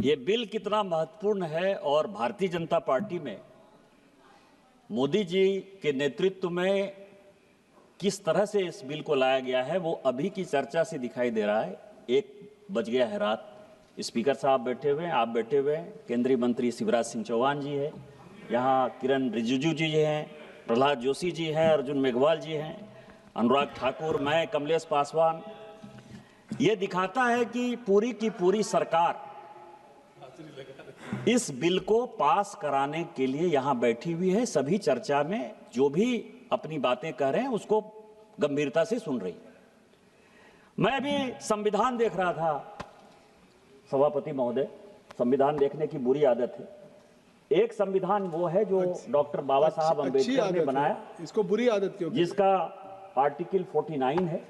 ये बिल कितना महत्वपूर्ण है और भारतीय जनता पार्टी में मोदी जी के नेतृत्व में किस तरह से इस बिल को लाया गया है वो अभी की चर्चा से दिखाई दे रहा है। 1 बज गया है रात, स्पीकर साहब बैठे हुए हैं, आप बैठे हुए हैं, केंद्रीय मंत्री शिवराज सिंह चौहान जी है, यहाँ किरण रिजिजू जी हैं, प्रहलाद जोशी जी हैं, अर्जुन मेघवाल जी हैं, अनुराग ठाकुर, मैं, कमलेश पासवान। ये दिखाता है कि पूरी की पूरी सरकार इस बिल को पास कराने के लिए यहाँ बैठी हुई है। सभी चर्चा में जो भी अपनी बातें कह रहे हैं उसको गंभीरता से सुन रही है। मैं अभी संविधान देख रहा था, सभापति महोदय, संविधान देखने की बुरी आदत है। एक संविधान वो है जो डॉक्टर बाबा साहब अम्बेडकर ने बनाया, इसको बुरी आदत क्यों? जिसका आर्टिकल 49 है,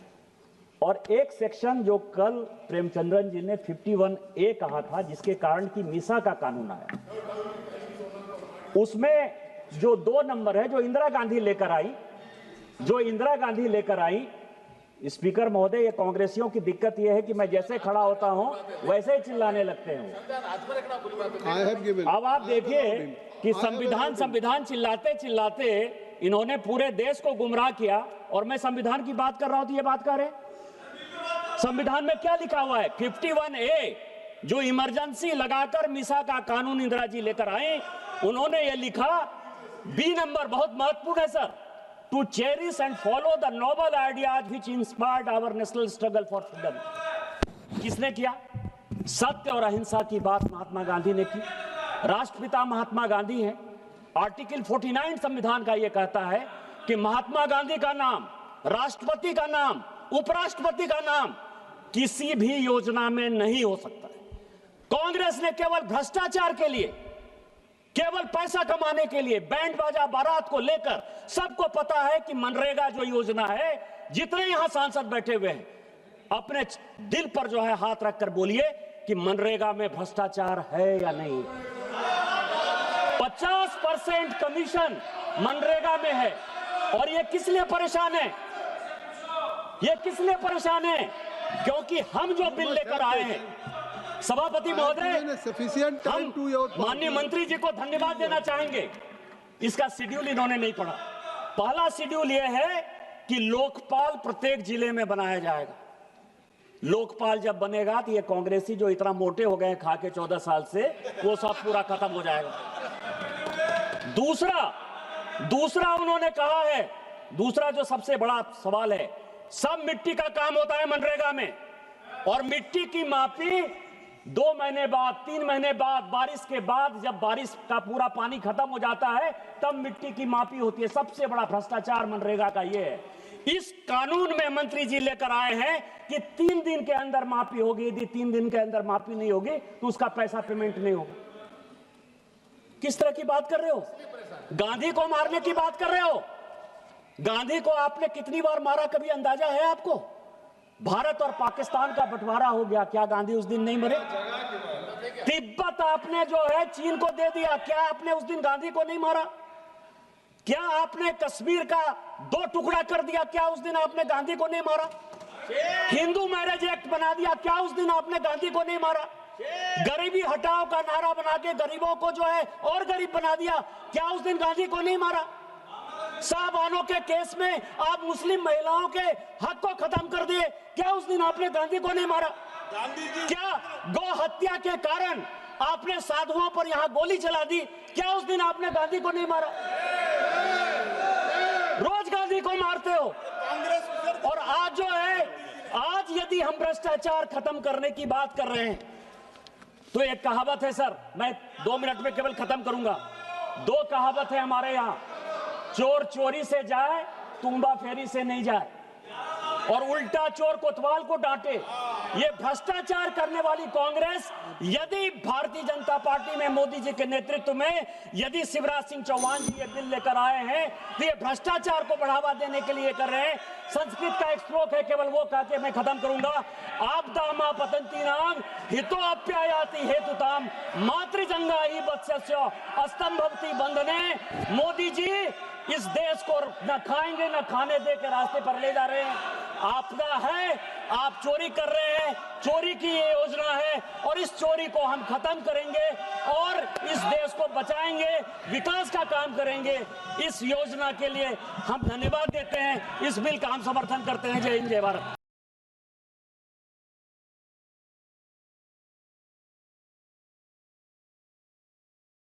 और एक सेक्शन जो कल प्रेमचंद्रन जी ने 51A कहा था, जिसके कारण की मीसा का कानून आया। उसमें जो 2 नंबर है जो इंदिरा गांधी लेकर आई, स्पीकर महोदय, ये कांग्रेसियों की दिक्कत यह है कि मैं जैसे खड़ा होता हूं वैसे ही चिल्लाने लगते हैं। अब आप देखिए कि संविधान चिल्लाते चिल्लाते इन्होंने पूरे देश को गुमराह किया, और मैं संविधान की बात कर रहा हूं तो ये बात कर रहे हैं। संविधान में क्या लिखा हुआ है? 51A जो इमरजेंसी लगाकर मीसा का कानून इंदिरा जी लेकर आए, उन्होंने ये लिखा, बी नंबर बहुत महत्वपूर्ण है sir, to cherish and follow the noble ideas which inspired our national struggle for freedom. किसने किया? सत्य और अहिंसा की बात महात्मा गांधी ने की। राष्ट्रपिता महात्मा गांधी हैं। आर्टिकल 49 संविधान का यह कहता है कि महात्मा गांधी का नाम, राष्ट्रपति का नाम, उपराष्ट्रपति का नाम किसी भी योजना में नहीं हो सकता है। कांग्रेस ने केवल भ्रष्टाचार के लिए, केवल पैसा कमाने के लिए, बैंड बाजा बारात को लेकर, सबको पता है कि मनरेगा जो योजना है, जितने यहां सांसद बैठे हुए हैं, अपने दिल पर जो है हाथ रखकर बोलिए कि मनरेगा में भ्रष्टाचार है या नहीं। 50% कमीशन मनरेगा में है, और ये किस लिए परेशान है? ये किस लिए परेशान है? क्योंकि हम जो बिल लेकर आए हैं, सभापति महोदय, हम माननीय मंत्री जी को धन्यवाद देना चाहेंगे। इसका शेड्यूल इन्होंने नहीं पढ़ा। पहला शेड्यूल यह है कि लोकपाल प्रत्येक जिले में बनाया जाएगा। लोकपाल जब बनेगा तो ये कांग्रेसी जो इतना मोटे हो गए खा के 14 साल से, वो सब पूरा खत्म हो जाएगा। दूसरा उन्होंने कहा है, दूसरा जो सबसे बड़ा सवाल है, सब मिट्टी का काम होता है मनरेगा में, और मिट्टी की मापी 2 महीने बाद, 3 महीने बाद, बारिश के बाद, जब बारिश का पूरा पानी खत्म हो जाता है तब मिट्टी की मापी होती है। सबसे बड़ा भ्रष्टाचार मनरेगा का ये है। इस कानून में मंत्री जी लेकर आए हैं कि 3 दिन के अंदर मापी होगी, यदि 3 दिन के अंदर मापी नहीं होगी तो उसका पैसा पेमेंट नहीं होगा। किस तरह की बात कर रहे हो? गांधी को मारने की बात कर रहे हो? गांधी को आपने कितनी बार मारा, कभी अंदाजा है आपको? भारत और पाकिस्तान का बंटवारा हो गया, क्या गांधी उस दिन नहीं मरे? तिब्बत आपने जो है चीन को दे दिया, क्या आपने उस दिन गांधी को नहीं मारा? क्या आपने कश्मीर का 2 टुकड़ा कर दिया, क्या उस दिन आपने गांधी को नहीं मारा? हिंदू मैरिज एक्ट बना दिया, क्या उस दिन आपने गांधी को नहीं मारा? गरीबी हटाओ का नारा बना के गरीबों को जो है और गरीब बना दिया, क्या उस दिन गांधी को नहीं मारा? साहबानों के केस में आप मुस्लिम महिलाओं के हक को खत्म कर दिए, क्या उस दिन आपने गांधी को नहीं मारा? क्या गौ हत्या के कारण आपने साधुओं पर यहां गोली चला दी, क्या उस दिन आपने गांधी को नहीं मारा? रोज गांधी को मारते हो। और आज जो है, आज यदि हम भ्रष्टाचार खत्म करने की बात कर रहे हैं तो एक कहावत है सर, मैं 2 मिनट में केवल खत्म करूंगा। 2 कहावत है हमारे यहां, चोर चोरी से जाए, तुम्बा फेरी से नहीं जाए, और उल्टा चोर कोतवाल को डांटे। ये भ्रष्टाचार करने वाली कांग्रेस, यदि भारतीय जनता पार्टी में मोदी जी के नेतृत्व में यदि शिवराज सिंह चौहान जी ये बिल लेकर आए हैं तो ये भ्रष्टाचार को बढ़ावा देने के लिए कर रहे हैं। संस्कृत का एक श्लोक है, केवल वो कह के मैं खत्म करूंगा, आपदा मा पतंती नाम हितो अप्यायाति हेतुताम मातृजंगा ही वत्स्य अस्तंभवती बंधने। मोदी जी इस देश को न खाएंगे न खाने दे के रास्ते पर ले जा रहे हैं। आपदा है, आप चोरी कर रहे हैं, चोरी की ये योजना है और इस चोरी को हम खत्म करेंगे और इस देश को बचाएंगे, विकास का काम करेंगे। इस योजना के लिए हम धन्यवाद देते हैं, इस बिल का हम समर्थन करते हैं। जय हिंद, जय भारत।